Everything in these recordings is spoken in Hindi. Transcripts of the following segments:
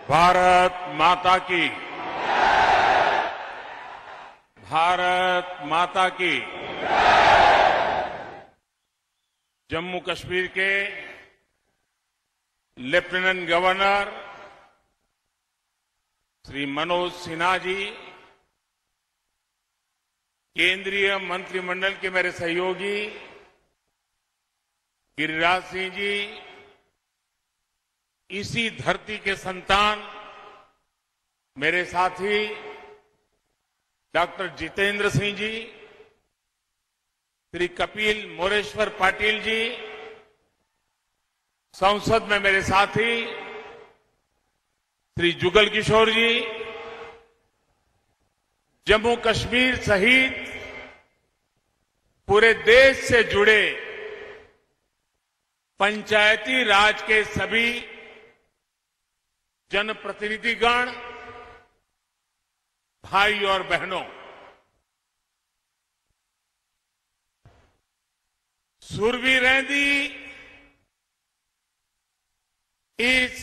भारत माता की। भारत माता की। जम्मू कश्मीर के लेफ्टिनेंट गवर्नर श्री मनोज सिन्हा जी, केंद्रीय मंत्रिमंडल के मेरे सहयोगी गिरिराज सिंह जी, इसी धरती के संतान मेरे साथी डॉक्टर जितेंद्र सिंह जी, श्री कपिल मोरेश्वर पाटिल जी, संसद में मेरे साथी श्री जुगल किशोर जी, जम्मू कश्मीर सहित पूरे देश से जुड़े पंचायती राज के सभी जनप्रतिनिधिगण, भाई और बहनों, सुरवी रहंदी इस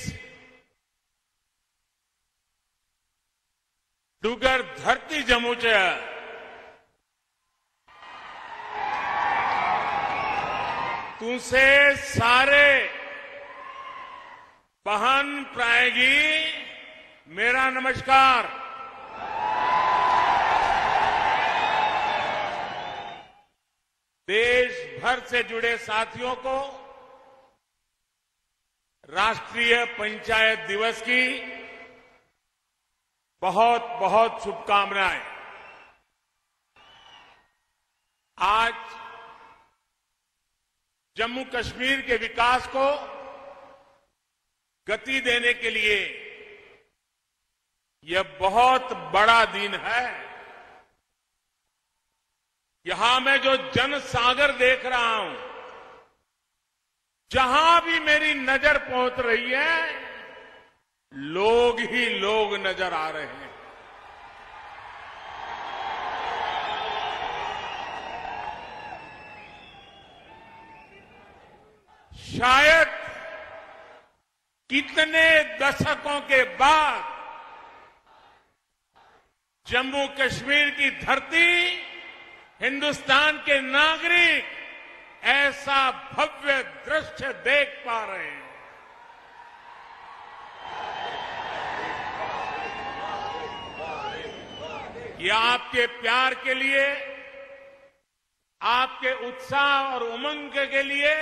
डुगर धरती जम्मू च तुसे सारे बहन प्रायगी मेरा नमस्कार। देश भर से जुड़े साथियों को राष्ट्रीय पंचायत दिवस की बहुत बहुत शुभकामनाएं। आज जम्मू कश्मीर के विकास को गति देने के लिए यह बहुत बड़ा दिन है। यहां मैं जो जनसागर देख रहा हूं, जहां भी मेरी नजर पहुंच रही है, लोग ही लोग नजर आ रहे हैं। शायद कितने दशकों के बाद जम्मू कश्मीर की धरती, हिंदुस्तान के नागरिक ऐसा भव्य दृश्य देख पा रहे हैं। ये आपके प्यार के लिए, आपके उत्साह और उमंग के लिए,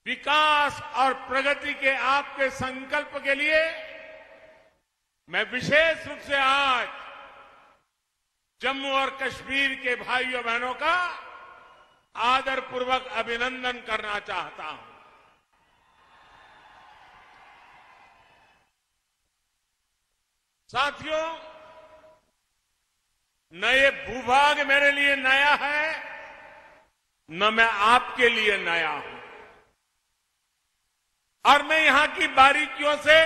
विकास और प्रगति के आपके संकल्प के लिए मैं विशेष रूप से आज जम्मू और कश्मीर के भाइयों बहनों का आदरपूर्वक अभिनंदन करना चाहता हूं। साथियों, न ये भूभाग मेरे लिए नया है, न मैं आपके लिए नया हूं, और मैं यहां की बारीकियों से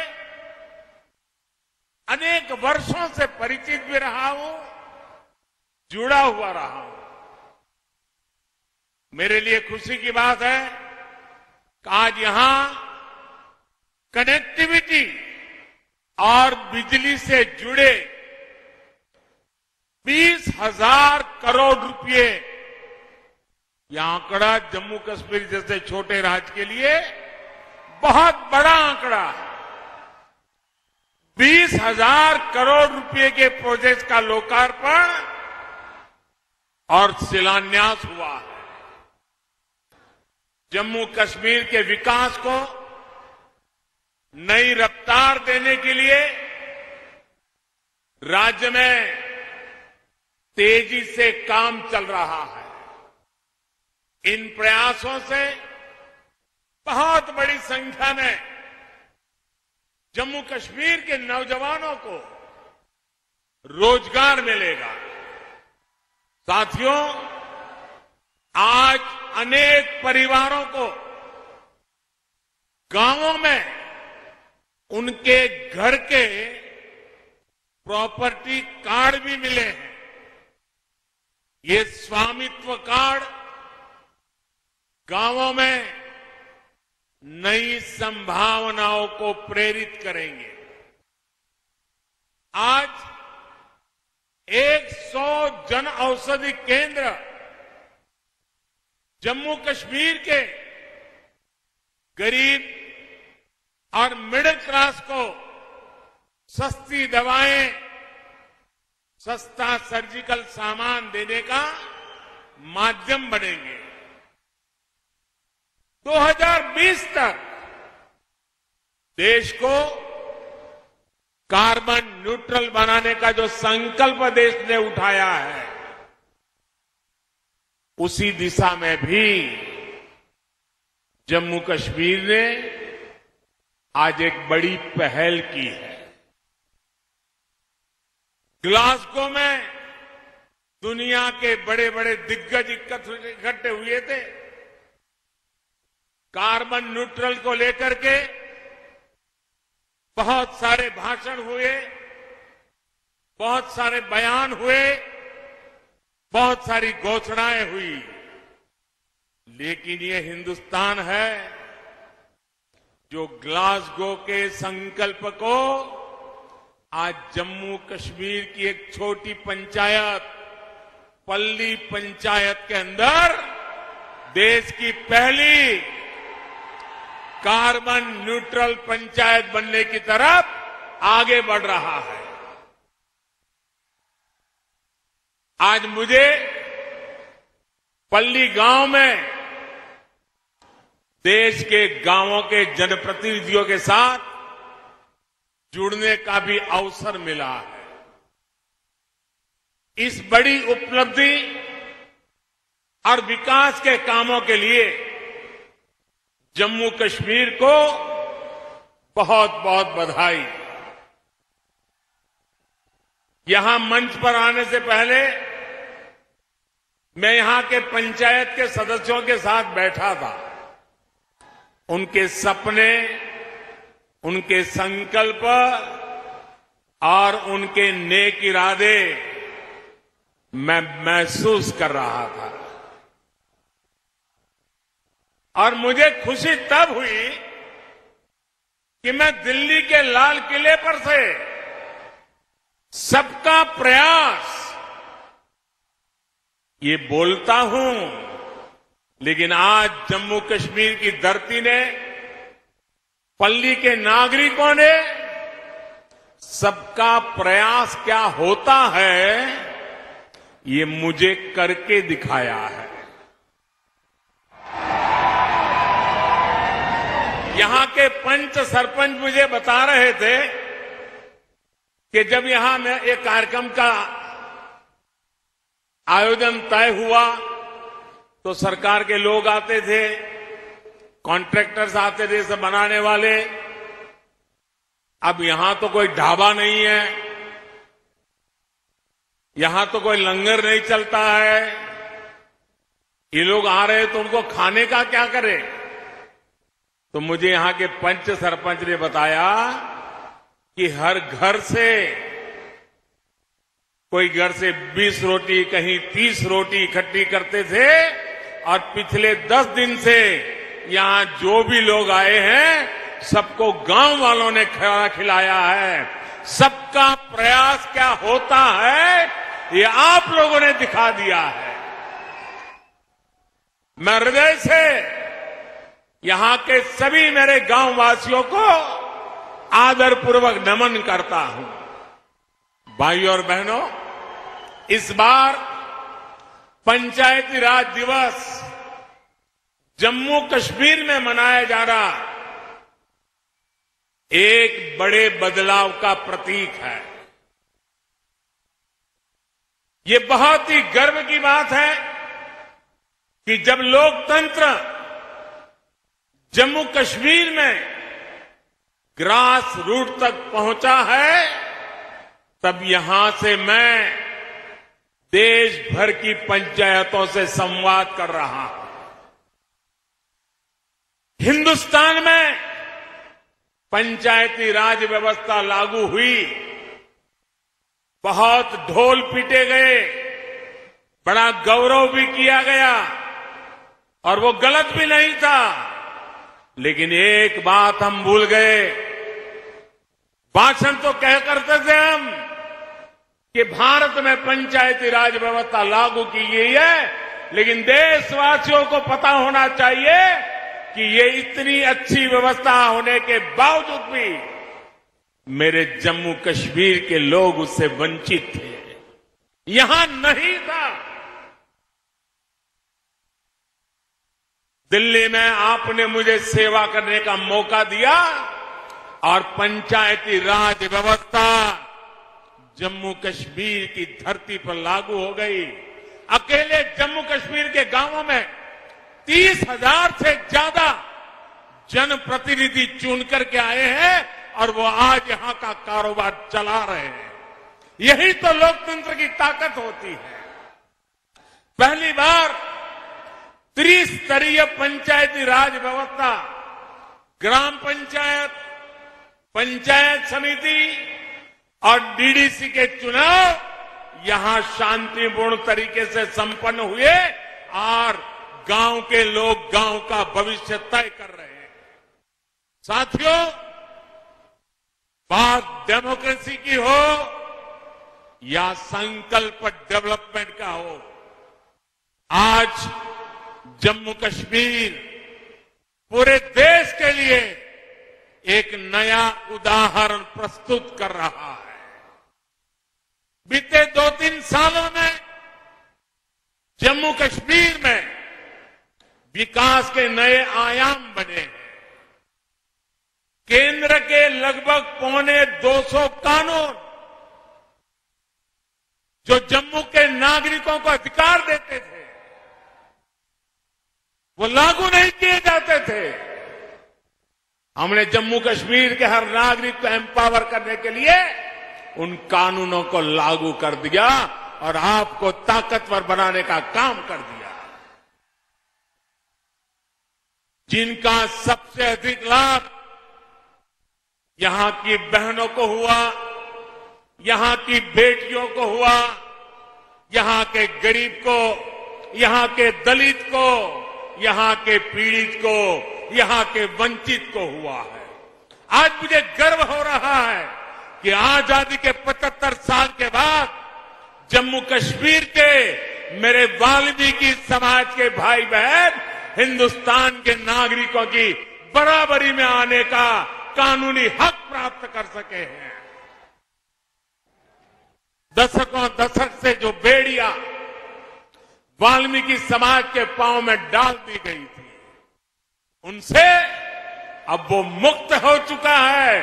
अनेक वर्षों से परिचित भी रहा हूं, जुड़ा हुआ रहा हूं। मेरे लिए खुशी की बात है कि आज यहां कनेक्टिविटी और बिजली से जुड़े 20,000 करोड़ रुपए, यह आंकड़ा जम्मू कश्मीर जैसे छोटे राज्य के लिए बहुत बड़ा आंकड़ा है। 20,000 करोड़ रुपए के प्रोजेक्ट का लोकार्पण और शिलान्यास हुआ है। जम्मू कश्मीर के विकास को नई रफ्तार देने के लिए राज्य में तेजी से काम चल रहा है। इन प्रयासों से बहुत बड़ी संख्या में जम्मू कश्मीर के नौजवानों को रोजगार मिलेगा। साथियों, आज अनेक परिवारों को गांवों में उनके घर के प्रॉपर्टी कार्ड भी मिले हैं। ये स्वामित्व कार्ड गांवों में नई संभावनाओं को प्रेरित करेंगे। आज 100 जन औषधि केंद्र जम्मू कश्मीर के गरीब और मिडिल क्लास को सस्ती दवाएं, सस्ता सर्जिकल सामान देने का माध्यम बनेंगे। 2020 तक देश को कार्बन न्यूट्रल बनाने का जो संकल्प देश ने उठाया है, उसी दिशा में भी जम्मू कश्मीर ने आज एक बड़ी पहल की है। ग्लासगो में दुनिया के बड़े बड़े दिग्गज इकट्ठे हुए थे। कार्बन न्यूट्रल को लेकर के बहुत सारे भाषण हुए, बहुत सारे बयान हुए, बहुत सारी घोषणाएं हुई, लेकिन ये हिंदुस्तान है जो ग्लासगो के संकल्प को आज जम्मू कश्मीर की एक छोटी पंचायत, पल्ली पंचायत के अंदर देश की पहली कार्बन न्यूट्रल पंचायत बनने की तरफ आगे बढ़ रहा है। आज मुझे पल्ली गांव में देश के गांवों के जनप्रतिनिधियों के साथ जुड़ने का भी अवसर मिला है। इस बड़ी उपलब्धि और विकास के कामों के लिए जम्मू कश्मीर को बहुत बहुत बधाई। यहां मंच पर आने से पहले मैं यहां के पंचायत के सदस्यों के साथ बैठा था। उनके सपने, उनके संकल्प और उनके नेक इरादे मैं महसूस कर रहा था। और मुझे खुशी तब हुई कि मैं दिल्ली के लाल किले पर से सबका प्रयास ये बोलता हूं, लेकिन आज जम्मू कश्मीर की धरती ने, पल्ली के नागरिकों ने सबका प्रयास क्या होता है ये मुझे करके दिखाया है। यहां के पंच सरपंच मुझे बता रहे थे कि जब यहां में एक कार्यक्रम का आयोजन तय हुआ तो सरकार के लोग आते थे, कॉन्ट्रैक्टर्स आते थे, सब बनाने वाले। अब यहां तो कोई ढाबा नहीं है, यहां तो कोई लंगर नहीं चलता है। ये लोग आ रहे तो उनको खाने का क्या करें? तो मुझे यहां के पंच सरपंच ने बताया कि हर घर से, कोई घर से 20 रोटी, कहीं 30 रोटी इकट्ठी करते थे और पिछले 10 दिन से यहां जो भी लोग आए हैं सबको गांव वालों ने खाना खिलाया है। सबका प्रयास क्या होता है ये आप लोगों ने दिखा दिया है। मैं हृदय से यहां के सभी मेरे गांव वासियों को आदरपूर्वक नमन करता हूं। भाइयों और बहनों, इस बार पंचायती राज दिवस जम्मू कश्मीर में मनाया जा रहा एक बड़े बदलाव का प्रतीक है। ये बहुत ही गर्व की बात है कि जब लोकतंत्र जम्मू कश्मीर में ग्रास रूट तक पहुंचा है, तब यहां से मैं देश भर की पंचायतों से संवाद कर रहा हूं। हिंदुस्तान में पंचायती राज व्यवस्था लागू हुई, बहुत ढोल पीटे गए, बड़ा गौरव भी किया गया और वो गलत भी नहीं था। लेकिन एक बात हम भूल गए। भाषण तो कह करते थे हम कि भारत में पंचायती राज व्यवस्था लागू की गई है, लेकिन देशवासियों को पता होना चाहिए कि ये इतनी अच्छी व्यवस्था होने के बावजूद भी मेरे जम्मू कश्मीर के लोग उससे वंचित थे, यहां नहीं था। दिल्ली में आपने मुझे सेवा करने का मौका दिया और पंचायती राज व्यवस्था जम्मू कश्मीर की धरती पर लागू हो गई। अकेले जम्मू कश्मीर के गांवों में 30,000 से ज्यादा जनप्रतिनिधि चुन करके आए हैं और वो आज यहां का कारोबार चला रहे हैं। यही तो लोकतंत्र की ताकत होती है। पहली बार त्रिस्तरीय पंचायती राज व्यवस्था, ग्राम पंचायत, पंचायत समिति और डीडीसी के चुनाव यहां शांतिपूर्ण तरीके से संपन्न हुए और गांव के लोग गांव का भविष्य तय कर रहे हैं। साथियों, बात डेमोक्रेसी की हो या संकल्प डेवलपमेंट का हो, आज जम्मू कश्मीर पूरे देश के लिए एक नया उदाहरण प्रस्तुत कर रहा है। बीते 2-3 सालों में जम्मू कश्मीर में विकास के नए आयाम बने हैं। केंद्र के लगभग 250 कानून जो जम्मू के नागरिकों को अधिकार देते थे, वो लागू नहीं किए जाते थे। हमने जम्मू कश्मीर के हर नागरिक को एम्पावर करने के लिए उन कानूनों को लागू कर दिया और आपको ताकतवर बनाने का काम कर दिया। जिनका सबसे अधिक लाभ यहां की बहनों को हुआ, यहां की बेटियों को हुआ, यहां के गरीब को, यहां के दलित को, यहां के पीड़ित को, यहां के वंचित को हुआ है। आज मुझे गर्व हो रहा है कि आजादी के 75 साल के बाद जम्मू कश्मीर के मेरे वाल्मीकि समाज के भाई बहन हिंदुस्तान के नागरिकों की बराबरी में आने का कानूनी हक प्राप्त कर सके हैं। दशक से जो बेड़िया वाल्मीकि समाज के पांव में डाल दी गई थी, उनसे अब वो मुक्त हो चुका है।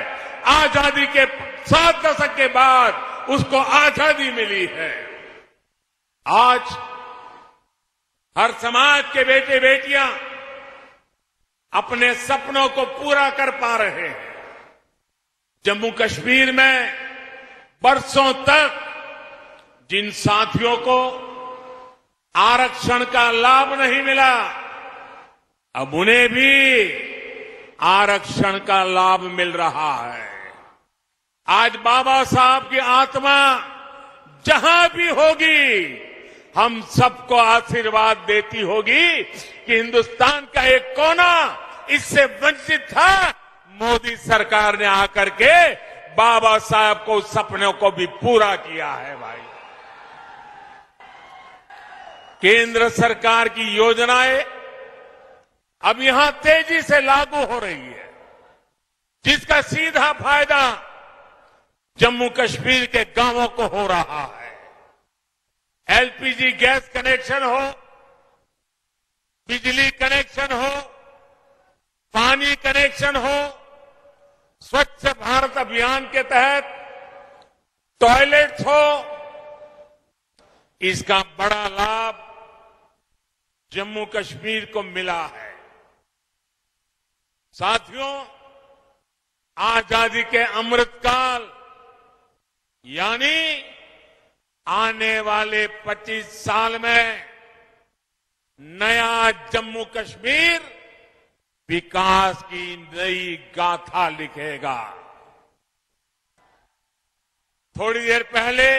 आजादी के 7 दशक के बाद उसको आजादी मिली है। आज हर समाज के बेटे बेटियां अपने सपनों को पूरा कर पा रहे हैं। जम्मू कश्मीर में बरसों तक जिन साथियों को आरक्षण का लाभ नहीं मिला, अब उन्हें भी आरक्षण का लाभ मिल रहा है। आज बाबा साहब की आत्मा जहां भी होगी, हम सबको आशीर्वाद देती होगी कि हिंदुस्तान का एक कोना इससे वंचित था। मोदी सरकार ने आकर के बाबा साहब को सपनों को भी पूरा किया है। भाई, केंद्र सरकार की योजनाएं अब यहां तेजी से लागू हो रही है, जिसका सीधा फायदा जम्मू कश्मीर के गांवों को हो रहा है। एलपीजी गैस कनेक्शन हो, बिजली कनेक्शन हो, पानी कनेक्शन हो, स्वच्छ भारत अभियान के तहत टॉयलेट्स हो, इसका बड़ा लाभ जम्मू कश्मीर को मिला है। साथियों, आजादी के अमृतकाल यानी आने वाले 25 साल में नया जम्मू कश्मीर विकास की नई गाथा लिखेगा। थोड़ी देर पहले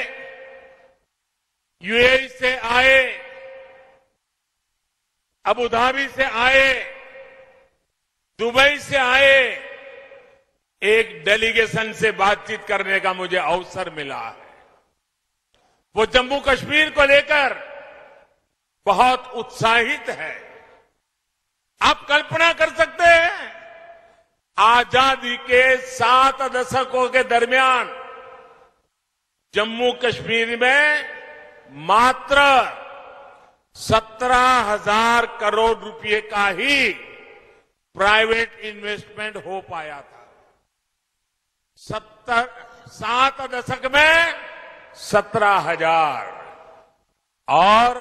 यूएई से आए, अबू धाबी से आए दुबई से आए एक डेलीगेशन से बातचीत करने का मुझे अवसर मिला है। वो जम्मू कश्मीर को लेकर बहुत उत्साहित है। आप कल्पना कर सकते हैं, आजादी के 7 दशकों के दरमियान जम्मू कश्मीर में मात्र 17,000 करोड़ रुपए का ही प्राइवेट इन्वेस्टमेंट हो पाया था। 7 दशक में 17,000 और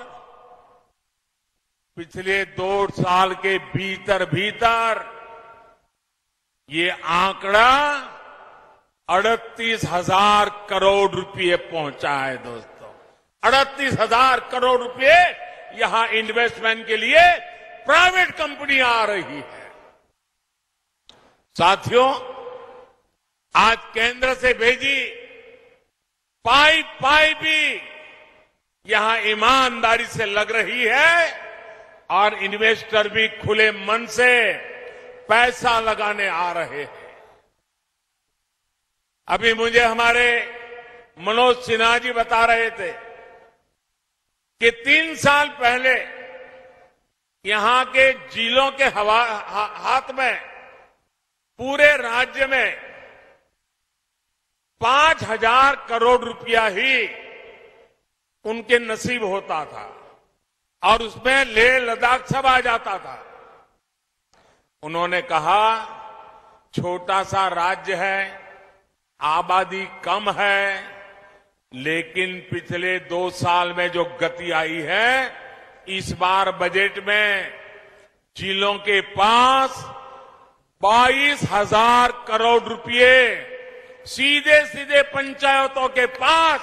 पिछले 2 साल के भीतर ये आंकड़ा 38,000 करोड़ रुपए पहुंचा है। दोस्तों, 38,000 करोड़ रुपए यहां इन्वेस्टमेंट के लिए प्राइवेट कंपनियां आ रही है। साथियों, आज केंद्र से भेजी पाई भी यहां ईमानदारी से लग रही है और इन्वेस्टर भी खुले मन से पैसा लगाने आ रहे हैं। अभी मुझे हमारे मनोज सिन्हा जी बता रहे थे कि 3 साल पहले यहां के जिलों के हाथ में पूरे राज्य में 5,000 करोड़ रुपया ही उनके नसीब होता था और उसमें लेह लद्दाख सब आ जाता था। उन्होंने कहा, छोटा सा राज्य है, आबादी कम है, लेकिन पिछले 2 साल में जो गति आई है, इस बार बजट में जिलों के पास 22,000 करोड़ रुपए सीधे पंचायतों के पास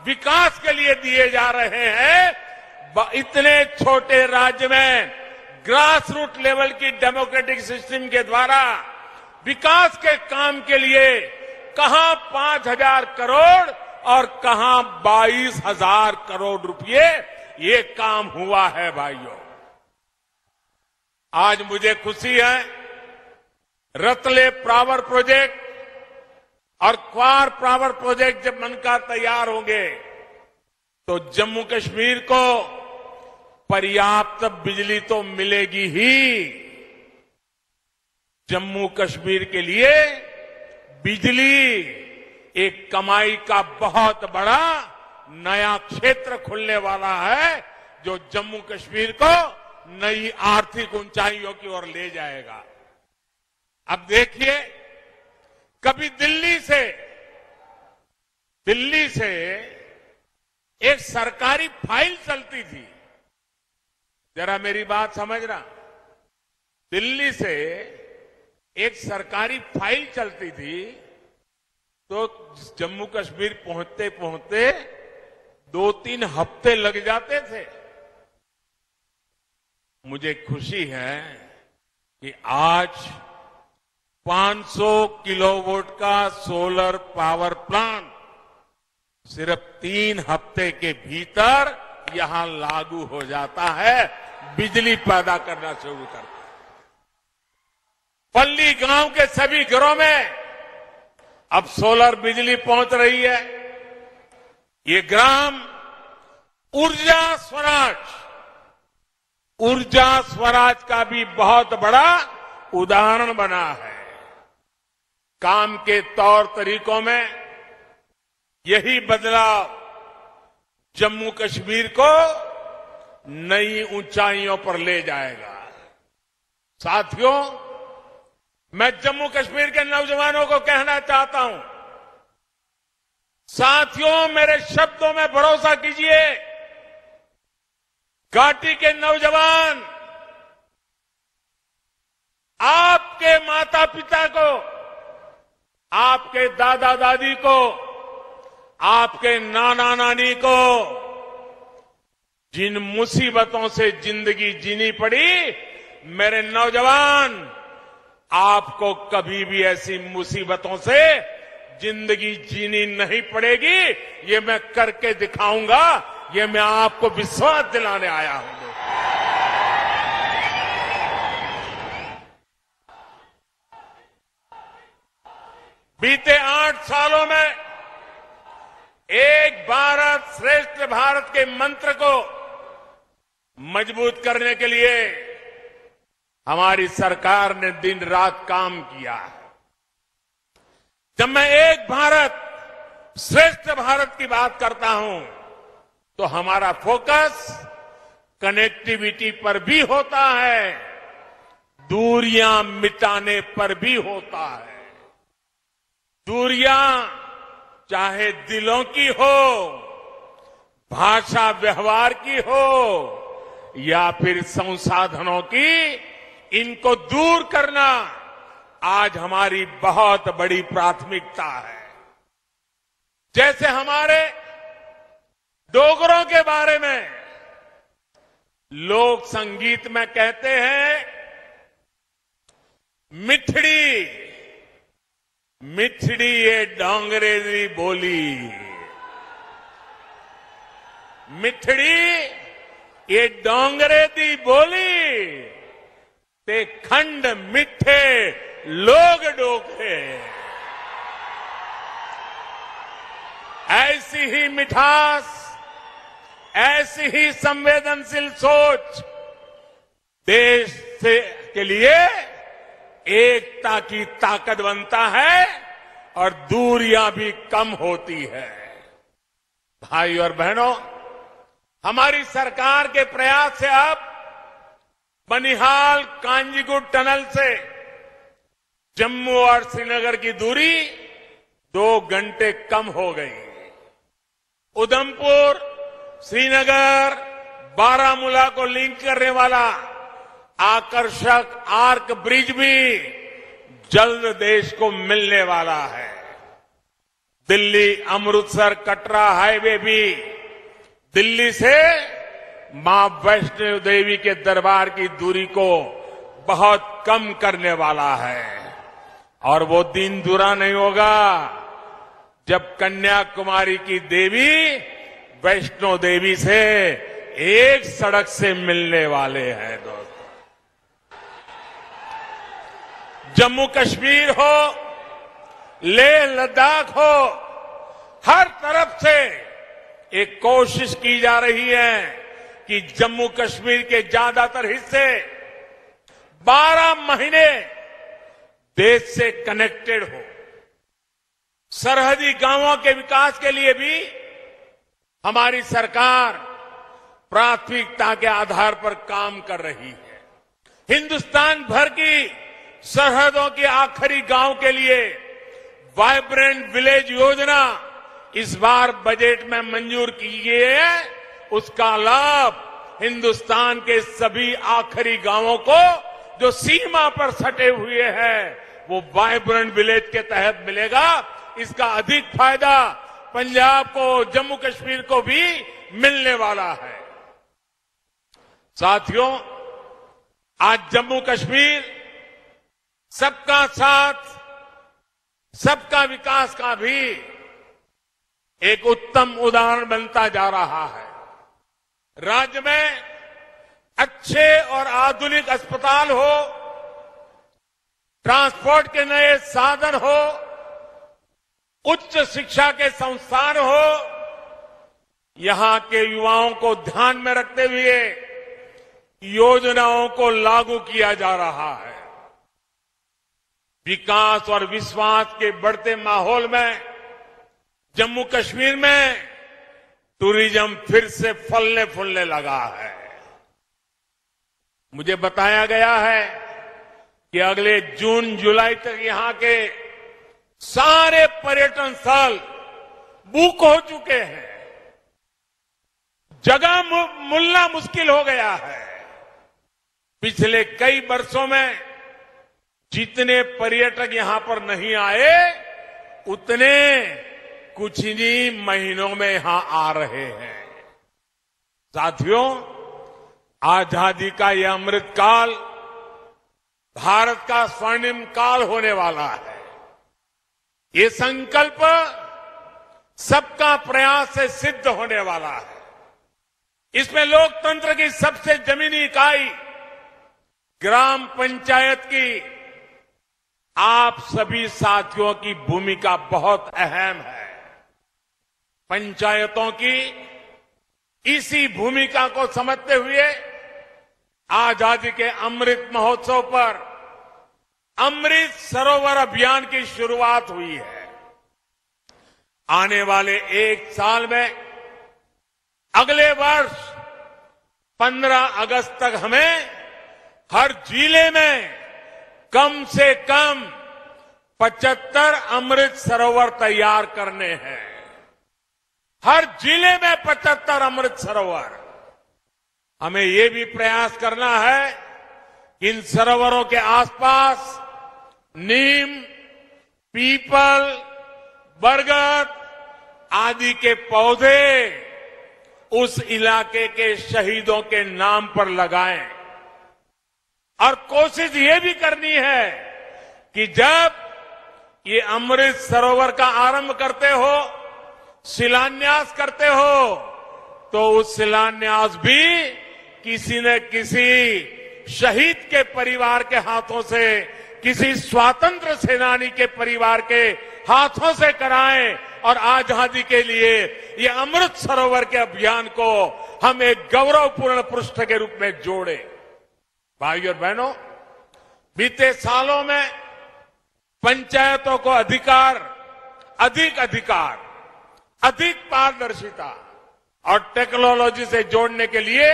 विकास के लिए दिए जा रहे हैं। इतने छोटे राज्य में ग्रास रूट लेवल की डेमोक्रेटिक सिस्टम के द्वारा विकास के काम के लिए कहां 5,000 करोड़ और कहां 22,000 करोड़ रुपए ये काम हुआ है। भाइयों, आज मुझे खुशी है, रतले पावर प्रोजेक्ट और क्वार पावर प्रोजेक्ट जब बनकर तैयार होंगे तो जम्मू कश्मीर को पर्याप्त बिजली तो मिलेगी ही। जम्मू कश्मीर के लिए बिजली एक कमाई का बहुत बड़ा नया क्षेत्र खुलने वाला है, जो जम्मू कश्मीर को नई आर्थिक ऊंचाइयों की ओर ले जाएगा। अब देखिए, कभी दिल्ली से एक सरकारी फाइल चलती थी, जरा मेरी बात समझना, दिल्ली से एक सरकारी फाइल चलती थी तो जम्मू कश्मीर पहुंचते पहुंचते 2-3 हफ्ते लग जाते थे। मुझे खुशी है कि आज 500 किलोवाट का सोलर पावर प्लांट सिर्फ 3 हफ्ते के भीतर यहां लागू हो जाता है, बिजली पैदा करना शुरू करता है। पल्ली गांव के सभी घरों में अब सोलर बिजली पहुंच रही है। ये ग्राम ऊर्जा स्वराज का भी बहुत बड़ा उदाहरण बना है। काम के तौर तरीकों में यही बदलाव जम्मू कश्मीर को नई ऊंचाइयों पर ले जाएगा। साथियों, मैं जम्मू कश्मीर के नौजवानों को कहना चाहता हूं, साथियों, मेरे शब्दों में भरोसा कीजिए। घाटी के नौजवान आपके माता पिता को, आपके दादा दादी को, आपके नाना नानी को जिन मुसीबतों से जिंदगी जीनी पड़ी, मेरे नौजवान, आपको कभी भी ऐसी मुसीबतों से जिंदगी जीनी नहीं पड़ेगी। ये मैं करके दिखाऊंगा, ये मैं आपको विश्वास दिलाने आया हूं। बीते 8 सालों में एक भारत श्रेष्ठ भारत के मंत्र को मजबूत करने के लिए हमारी सरकार ने दिन रात काम किया है। जब मैं एक भारत श्रेष्ठ भारत की बात करता हूं तो हमारा फोकस कनेक्टिविटी पर भी होता है, दूरियां मिटाने पर भी होता है। दूरियां चाहे दिलों की हो, भाषा व्यवहार की हो या फिर संसाधनों की, इनको दूर करना आज हमारी बहुत बड़ी प्राथमिकता है। जैसे हमारे डोगरों के बारे में लोक संगीत में कहते हैं, मिठड़ी मिठड़ी ये डोंगरे दी बोली, मिठड़ी ये डोंगरे दी बोली, ते खंड मिठे लोग डोगरे। ऐसी ही मिठास, ऐसी ही संवेदनशील सोच देश से के लिए एकता की ताकत बनता है और दूरियां भी कम होती है। भाई और बहनों, हमारी सरकार के प्रयास से अब बनिहाल कांजीगुट टनल से जम्मू और श्रीनगर की दूरी 2 घंटे कम हो गई। उधमपुर, श्रीनगर, बारामूला को लिंक करने वाला आकर्षक आर्क ब्रिज भी जल्द देश को मिलने वाला है। दिल्ली अमृतसर कटरा हाईवे भी दिल्ली से मां वैष्णो देवी के दरबार की दूरी को बहुत कम करने वाला है। और वो दिन दूरा नहीं होगा जब कन्याकुमारी की देवी वैष्णो देवी से एक सड़क से मिलने वाले हैं। दोस्तों, जम्मू कश्मीर हो, लेह लद्दाख हो, हर तरफ से एक कोशिश की जा रही है कि जम्मू कश्मीर के ज्यादातर हिस्से 12 महीने देश से कनेक्टेड हो। सरहदी गांवों के विकास के लिए भी हमारी सरकार प्राथमिकता के आधार पर काम कर रही है। हिंदुस्तान भर की सरहदों के आखिरी गांव के लिए वाइब्रेंट विलेज योजना इस बार बजट में मंजूर की गई है। उसका लाभ हिंदुस्तान के सभी आखिरी गांवों को जो सीमा पर सटे हुए हैं वो वाइब्रेंट विलेज के तहत मिलेगा। इसका अधिक फायदा पंजाब को, जम्मू कश्मीर को भी मिलने वाला है। साथियों, आज जम्मू कश्मीर सबका साथ, सबका विकास का भी एक उत्तम उदाहरण बनता जा रहा है। राज्य में अच्छे और आधुनिक अस्पताल हो, ट्रांसपोर्ट के नए साधन हो, उच्च शिक्षा के संस्थान हो, यहां के युवाओं को ध्यान में रखते हुए योजनाओं को लागू किया जा रहा है। विकास और विश्वास के बढ़ते माहौल में जम्मू कश्मीर में टूरिज्म फिर से फलने फूलने लगा है। मुझे बताया गया है कि अगले जून जुलाई तक यहां के सारे पर्यटन स्थल बुक हो चुके हैं। जगह मिलना मुश्किल हो गया है। पिछले कई वर्षों में जितने पर्यटक यहां पर नहीं आए, उतने कुछ ही महीनों में यहां आ रहे हैं। साथियों, आजादी का यह अमृत काल भारत का स्वर्णिम काल होने वाला है। ये संकल्प सबका प्रयास से सिद्ध होने वाला है। इसमें लोकतंत्र की सबसे जमीनी इकाई ग्राम पंचायत की आप सभी साथियों की भूमिका बहुत अहम है। पंचायतों की इसी भूमिका को समझते हुए आजादी के अमृत महोत्सव पर अमृत सरोवर अभियान की शुरुआत हुई है। आने वाले एक साल में अगले वर्ष 15 अगस्त तक हमें हर जिले में कम से कम 75 अमृत सरोवर तैयार करने हैं। हर जिले में 75 अमृत सरोवर। हमें ये भी प्रयास करना है कि इन सरोवरों के आसपास नीम, पीपल, बरगद आदि के पौधे उस इलाके के शहीदों के नाम पर लगाएं। और कोशिश ये भी करनी है कि जब ये अमृत सरोवर का आरंभ करते हो, शिलान्यास करते हो, तो उस शिलान्यास भी किसी न किसी शहीद के परिवार के हाथों से, किसी स्वातंत्र सेनानी के परिवार के हाथों से कराएं और आजादी के लिए ये अमृत सरोवर के अभियान को हम एक गौरवपूर्ण पृष्ठ के रूप में जोड़ें। भाइयों और बहनों, बीते सालों में पंचायतों को अधिक अधिकार, अधिक पारदर्शिता और टेक्नोलॉजी से जोड़ने के लिए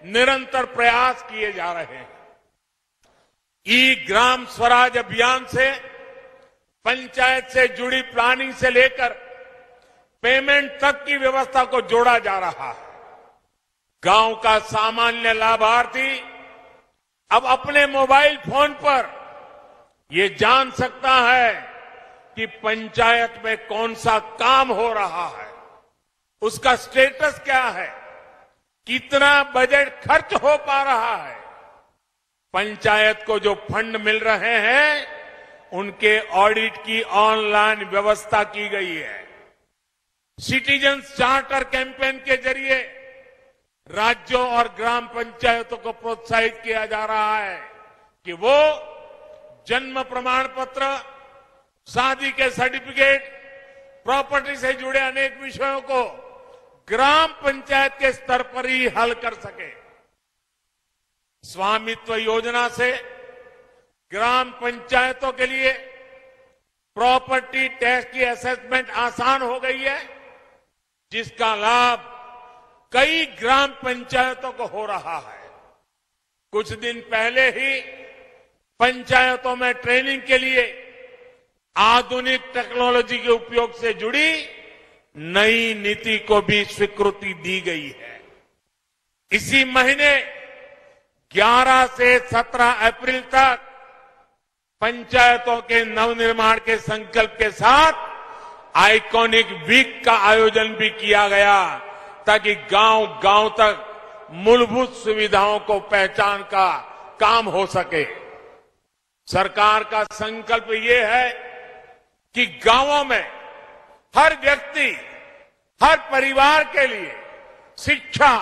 निरंतर प्रयास किए जा रहे हैं। ई ग्राम स्वराज अभियान से पंचायत से जुड़ी प्लानिंग से लेकर पेमेंट तक की व्यवस्था को जोड़ा जा रहा है। गांव का सामान्य लाभार्थी अब अपने मोबाइल फोन पर ये जान सकता है कि पंचायत में कौन सा काम हो रहा है, उसका स्टेटस क्या है, कितना बजट खर्च हो पा रहा है। पंचायत को जो फंड मिल रहे हैं उनके ऑडिट की ऑनलाइन व्यवस्था की गई है। सिटीजन्स चार्टर कैंपेन के जरिए राज्यों और ग्राम पंचायतों को प्रोत्साहित किया जा रहा है कि वो जन्म प्रमाण पत्र, शादी के सर्टिफिकेट, प्रॉपर्टी से जुड़े अनेक विषयों को ग्राम पंचायत के स्तर पर ही हल कर सके। स्वामित्व योजना से ग्राम पंचायतों के लिए प्रॉपर्टी टैक्स की असेसमेंट आसान हो गई है, जिसका लाभ कई ग्राम पंचायतों को हो रहा है। कुछ दिन पहले ही पंचायतों में ट्रेनिंग के लिए आधुनिक टेक्नोलॉजी के उपयोग से जुड़ी नई नीति को भी स्वीकृति दी गई है। इसी महीने 11 से 17 अप्रैल तक पंचायतों के नवनिर्माण के संकल्प के साथ आइकॉनिक वीक का आयोजन भी किया गया, ताकि गांव-गांव तक मूलभूत सुविधाओं को पहचान का काम हो सके। सरकार का संकल्प ये है कि गांवों में हर व्यक्ति, हर परिवार के लिए शिक्षा,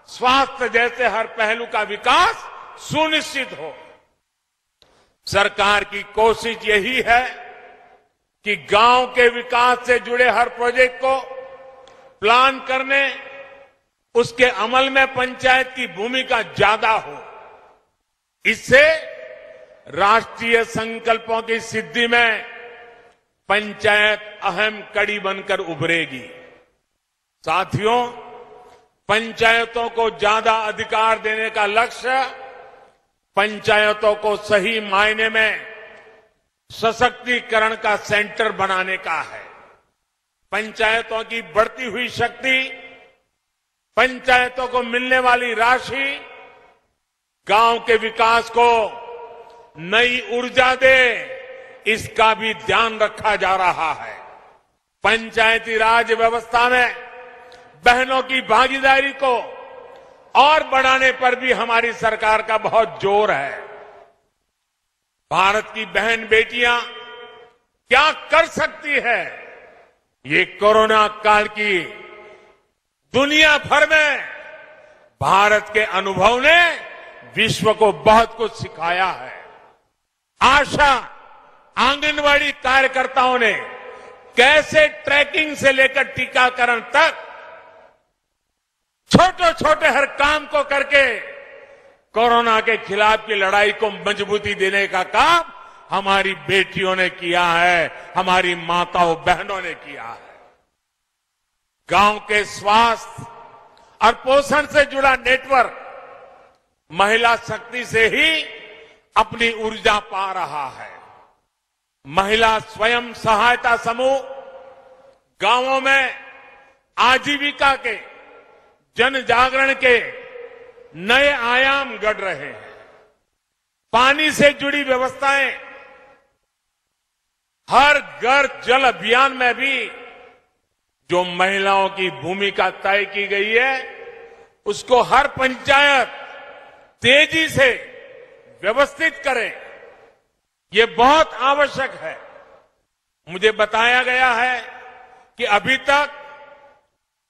स्वास्थ्य जैसे हर पहलू का विकास सुनिश्चित हो। सरकार की कोशिश यही है कि गांव के विकास से जुड़े हर प्रोजेक्ट को प्लान करने, उसके अमल में पंचायत की भूमिका ज्यादा हो। इससे राष्ट्रीय संकल्पों की सिद्धि में पंचायत अहम कड़ी बनकर उभरेगी। साथियों, पंचायतों को ज्यादा अधिकार देने का लक्ष्य पंचायतों को सही मायने में सशक्तिकरण का सेंटर बनाने का है। पंचायतों की बढ़ती हुई शक्ति, पंचायतों को मिलने वाली राशि गांव के विकास को नई ऊर्जा दे, इसका भी ध्यान रखा जा रहा है। पंचायती राज व्यवस्था में बहनों की भागीदारी को और बढ़ाने पर भी हमारी सरकार का बहुत जोर है। भारत की बहन बेटियां क्या कर सकती है, ये कोरोना काल की दुनिया भर में भारत के अनुभव ने विश्व को बहुत कुछ सिखाया है। आशा आंगनवाड़ी कार्यकर्ताओं ने कैसे ट्रैकिंग से लेकर टीकाकरण तक छोटे छोटे हर काम को करके कोरोना के खिलाफ की लड़ाई को मजबूती देने का काम हमारी बेटियों ने किया है, हमारी माताओं बहनों ने किया है। गांव के स्वास्थ्य और पोषण से जुड़ा नेटवर्क महिला शक्ति से ही अपनी ऊर्जा पा रहा है। महिला स्वयं सहायता समूह गांवों में आजीविका के जन जागरण के नए आयाम गढ़ रहे हैं। पानी से जुड़ी व्यवस्थाएं, हर घर जल अभियान में भी जो महिलाओं की भूमिका तय की गई है, उसको हर पंचायत तेजी से व्यवस्थित करें, ये बहुत आवश्यक है। मुझे बताया गया है कि अभी तक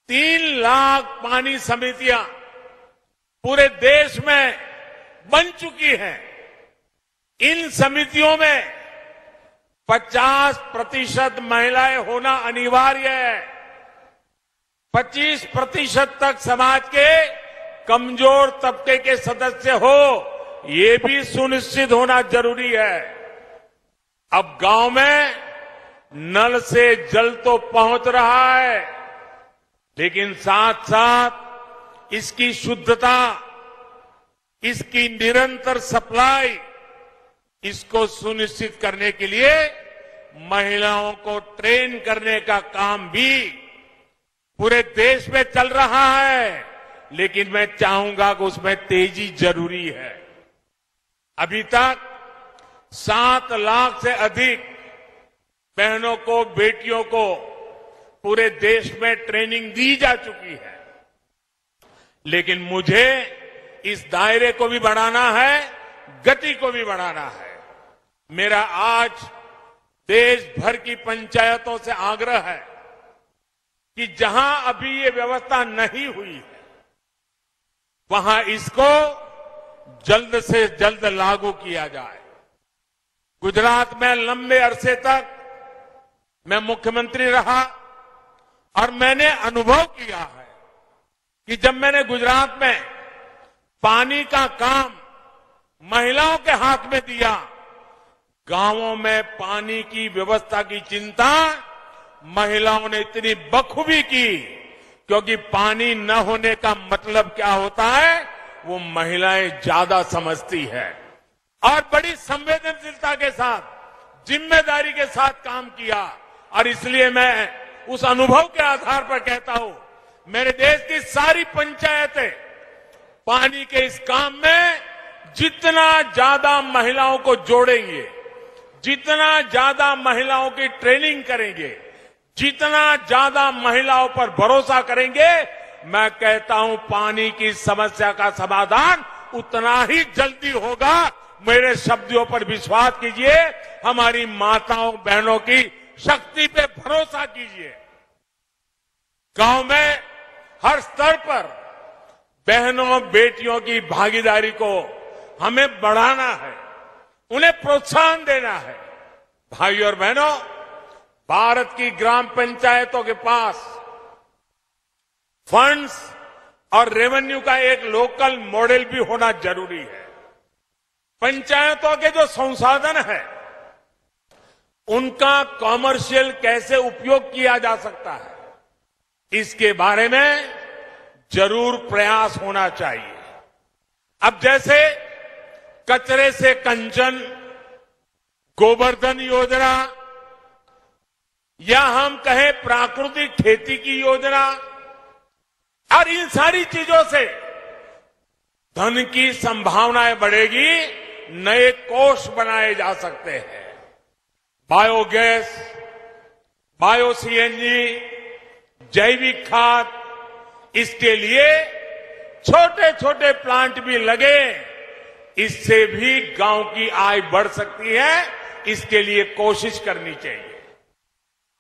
3 लाख पानी समितियां पूरे देश में बन चुकी हैं। इन समितियों में 50% महिलाएं होना अनिवार्य है। 25% तक समाज के कमजोर तबके के सदस्य हो, ये भी सुनिश्चित होना जरूरी है। अब गांव में नल से जल तो पहुंच रहा है, लेकिन साथ साथ इसकी शुद्धता, इसकी निरंतर सप्लाई, इसको सुनिश्चित करने के लिए महिलाओं को ट्रेन करने का काम भी पूरे देश में चल रहा है। लेकिन मैं चाहूंगा कि उसमें तेजी जरूरी है। अभी तक 7 लाख से अधिक बहनों को, बेटियों को पूरे देश में ट्रेनिंग दी जा चुकी है। लेकिन मुझे इस दायरे को भी बढ़ाना है, गति को भी बढ़ाना है। मेरा आज देश भर की पंचायतों से आग्रह है कि जहां अभी ये व्यवस्था नहीं हुई है, वहां इसको जल्द से जल्द लागू किया जाए। गुजरात में लंबे अरसे तक मैं मुख्यमंत्री रहा और मैंने अनुभव किया है कि जब मैंने गुजरात में पानी का काम महिलाओं के हाथ में दिया, गांवों में पानी की व्यवस्था की चिंता महिलाओं ने इतनी बखूबी की, क्योंकि पानी न होने का मतलब क्या होता है वो महिलाएं ज्यादा समझती है। और बड़ी संवेदनशीलता के साथ, जिम्मेदारी के साथ काम किया। और इसलिए मैं उस अनुभव के आधार पर कहता हूं, मेरे देश की सारी पंचायतें पानी के इस काम में जितना ज्यादा महिलाओं को जोड़ेंगे, जितना ज्यादा महिलाओं की ट्रेनिंग करेंगे, जितना ज्यादा महिलाओं पर भरोसा करेंगे, मैं कहता हूं पानी की समस्या का समाधान उतना ही जल्दी होगा। मेरे शब्दों पर विश्वास कीजिए, हमारी माताओं बहनों की शक्ति पे भरोसा कीजिए। गांव में हर स्तर पर बहनों बेटियों की भागीदारी को हमें बढ़ाना है, उन्हें प्रोत्साहन देना है। भाइयों और बहनों, भारत की ग्राम पंचायतों के पास फंड्स और रेवेन्यू का एक लोकल मॉडल भी होना जरूरी है। पंचायतों के जो संसाधन है, उनका कॉमर्शियल कैसे उपयोग किया जा सकता है, इसके बारे में जरूर प्रयास होना चाहिए। अब जैसे कचरे से कंचन, गोवर्धन योजना, या हम कहें प्राकृतिक खेती की योजना, और इन सारी चीजों से धन की संभावनाएं बढ़ेगी, नए कोष बनाए जा सकते हैं। बायोगैस, बायो सीएनजी, जैविक खाद, इसके लिए छोटे छोटे प्लांट भी लगे, इससे भी गांव की आय बढ़ सकती है। इसके लिए कोशिश करनी चाहिए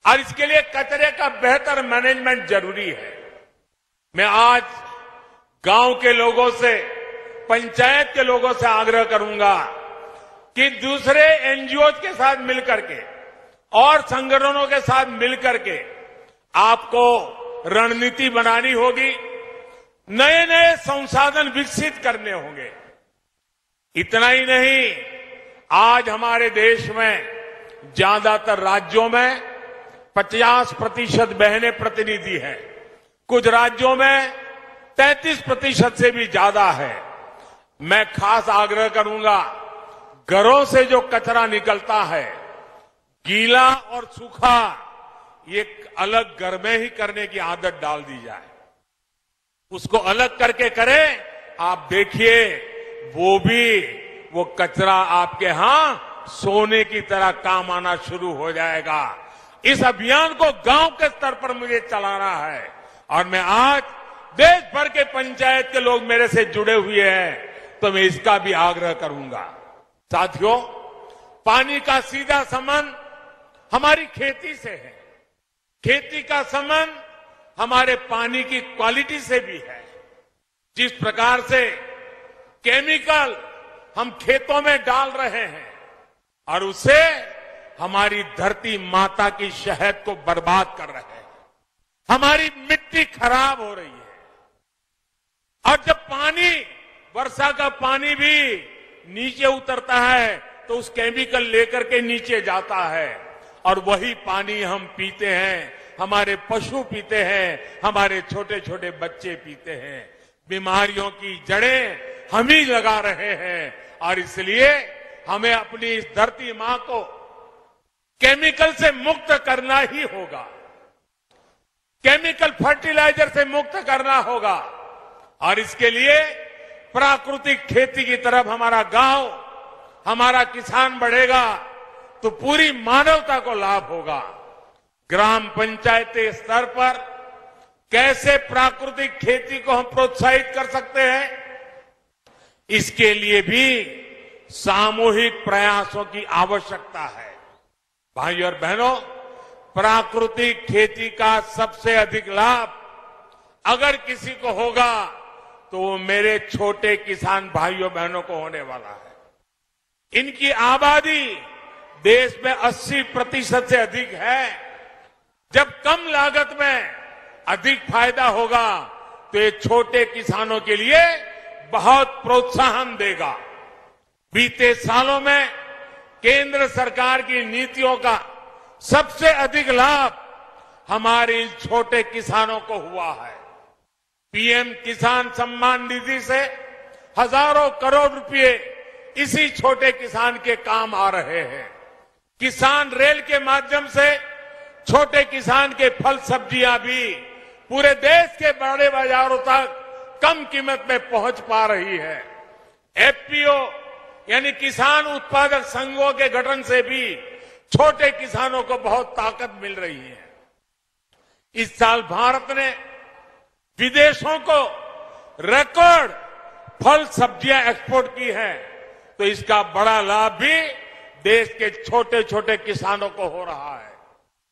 और इसके लिए कचरे का बेहतर मैनेजमेंट जरूरी है। मैं आज गांव के लोगों से, पंचायत के लोगों से आग्रह करूंगा, कि दूसरे एनजीओ के साथ मिलकर के और संगठनों के साथ मिलकर के आपको रणनीति बनानी होगी, नए नए संसाधन विकसित करने होंगे। इतना ही नहीं, आज हमारे देश में ज्यादातर राज्यों में 50% बहनें प्रतिनिधि हैं, कुछ राज्यों में 33% से भी ज्यादा है। मैं खास आग्रह करूंगा, घरों से जो कचरा निकलता है, गीला और सूखा, ये अलग घर में ही करने की आदत डाल दी जाए। उसको अलग करके करें, आप देखिए वो कचरा आपके यहां सोने की तरह काम आना शुरू हो जाएगा। इस अभियान को गांव के स्तर पर मुझे चलाना है और मैं आज देश भर के पंचायत के लोग मेरे से जुड़े हुए हैं, तो मैं इसका भी आग्रह करूंगा। साथियों, पानी का सीधा संबंध हमारी खेती से है, खेती का संबंध हमारे पानी की क्वालिटी से भी है। जिस प्रकार से केमिकल हम खेतों में डाल रहे हैं और उससे हमारी धरती माता की शहद को बर्बाद कर रहे हैं, हमारी मिट्टी खराब हो रही है। और जब पानी, वर्षा का पानी भी नीचे उतरता है तो उस केमिकल लेकर के नीचे जाता है और वही पानी हम पीते हैं, हमारे पशु पीते हैं, हमारे छोटे छोटे बच्चे पीते हैं। बीमारियों की जड़ें हम ही लगा रहे हैं और इसलिए हमें अपनी इस धरती मां को केमिकल से मुक्त करना ही होगा, केमिकल फर्टिलाइजर से मुक्त करना होगा। और इसके लिए प्राकृतिक खेती की तरफ हमारा गांव, हमारा किसान बढ़ेगा तो पूरी मानवता को लाभ होगा। ग्राम पंचायत स्तर पर कैसे प्राकृतिक खेती को हम प्रोत्साहित कर सकते हैं, इसके लिए भी सामूहिक प्रयासों की आवश्यकता है। भाइयों और बहनों, प्राकृतिक खेती का सबसे अधिक लाभ अगर किसी को होगा तो वो मेरे छोटे किसान भाइयों बहनों को होने वाला है। इनकी आबादी देश में 80% से अधिक है। जब कम लागत में अधिक फायदा होगा तो ये छोटे किसानों के लिए बहुत प्रोत्साहन देगा। बीते सालों में केंद्र सरकार की नीतियों का सबसे अधिक लाभ हमारे छोटे किसानों को हुआ है। पीएम किसान सम्मान निधि से हजारों करोड़ रुपए इसी छोटे किसान के काम आ रहे हैं। किसान रेल के माध्यम से छोटे किसान के फल सब्जियां भी पूरे देश के बड़े बाजारों तक कम कीमत में पहुंच पा रही है। एफपीओ यानी किसान उत्पादक संघों के गठन से भी छोटे किसानों को बहुत ताकत मिल रही है। इस साल भारत ने विदेशों को रिकॉर्ड फल सब्जियां एक्सपोर्ट की है, तो इसका बड़ा लाभ भी देश के छोटे छोटे किसानों को हो रहा है।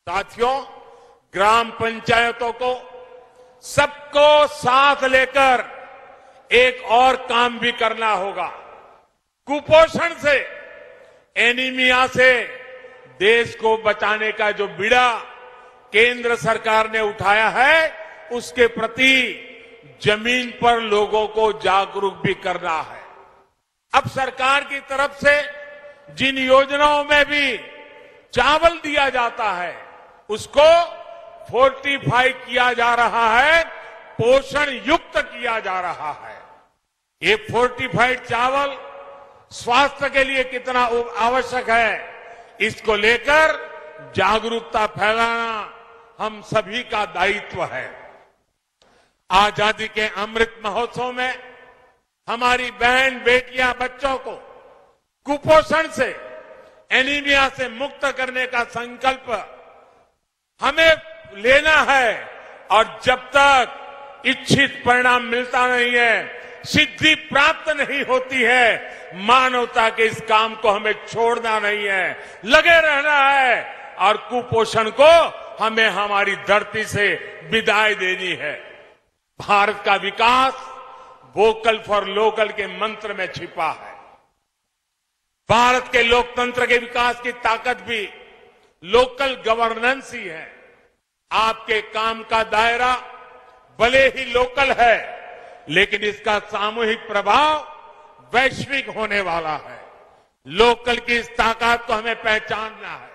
साथियों, ग्राम पंचायतों को सबको साथ लेकर एक और काम भी करना होगा। कुपोषण से, एनीमिया से देश को बचाने का जो बीड़ा केंद्र सरकार ने उठाया है, उसके प्रति जमीन पर लोगों को जागरूक भी करना है। अब सरकार की तरफ से जिन योजनाओं में भी चावल दिया जाता है, उसको फोर्टिफाई किया जा रहा है, पोषण युक्त किया जा रहा है। ये फोर्टिफाइड चावल स्वास्थ्य के लिए कितना आवश्यक है, इसको लेकर जागरूकता फैलाना हम सभी का दायित्व है। आजादी के अमृत महोत्सव में हमारी बहन बेटियां, बच्चों को कुपोषण से, एनीमिया से मुक्त करने का संकल्प हमें लेना है और जब तक इच्छित परिणाम मिलता नहीं है, सिद्धि प्राप्त नहीं होती है, मानवता के इस काम को हमें छोड़ना नहीं है, लगे रहना है और कुपोषण को हमें हमारी धरती से विदाई देनी है। भारत का विकास वोकल फॉर लोकल के मंत्र में छिपा है। भारत के लोकतंत्र के विकास की ताकत भी लोकल गवर्नेंस ही है। आपके काम का दायरा भले ही लोकल है, लेकिन इसका सामूहिक प्रभाव वैश्विक होने वाला है। लोकल की इस ताकत को हमें पहचानना है।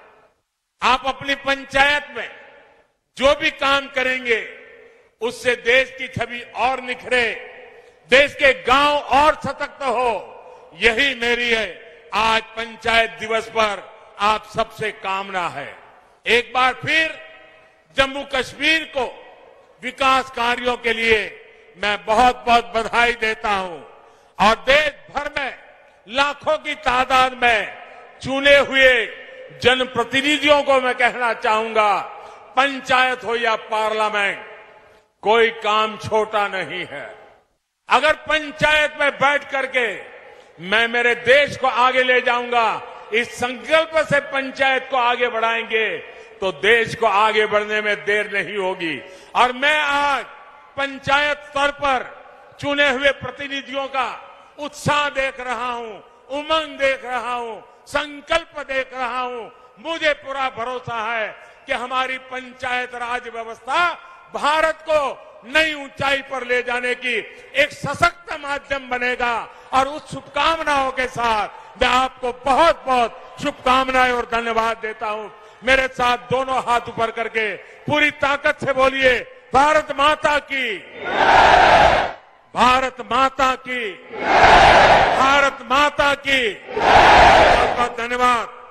आप अपनी पंचायत में जो भी काम करेंगे, उससे देश की छवि और निखरे, देश के गांव और सशक्त हो। यही मेरी है आज पंचायत दिवस पर आप सबसे कामना है। एक बार फिर जम्मू कश्मीर को विकास कार्यों के लिए मैं बहुत बहुत बधाई देता हूं और देश भर में लाखों की तादाद में चुने हुए जनप्रतिनिधियों को मैं कहना चाहूंगा, पंचायत हो या पार्लियामेंट, कोई काम छोटा नहीं है। अगर पंचायत में बैठ करके मैं मेरे देश को आगे ले जाऊंगा, इस संकल्प से पंचायत को आगे बढ़ाएंगे तो देश को आगे बढ़ने में देर नहीं होगी। और मैं आज पंचायत स्तर पर चुने हुए प्रतिनिधियों का उत्साह देख रहा हूं, उमंग देख रहा हूं, संकल्प देख रहा हूं। मुझे पूरा भरोसा है कि हमारी पंचायत राज व्यवस्था भारत को नई ऊंचाई पर ले जाने की एक सशक्त माध्यम बनेगा। और उस शुभकामनाओं के साथ मैं आपको बहुत बहुत शुभकामनाएं और धन्यवाद देता हूं। मेरे साथ दोनों हाथ ऊपर करके पूरी ताकत से बोलिए, भारत माता की, भारत माता की, भारत माता की। बहुत बहुत धन्यवाद।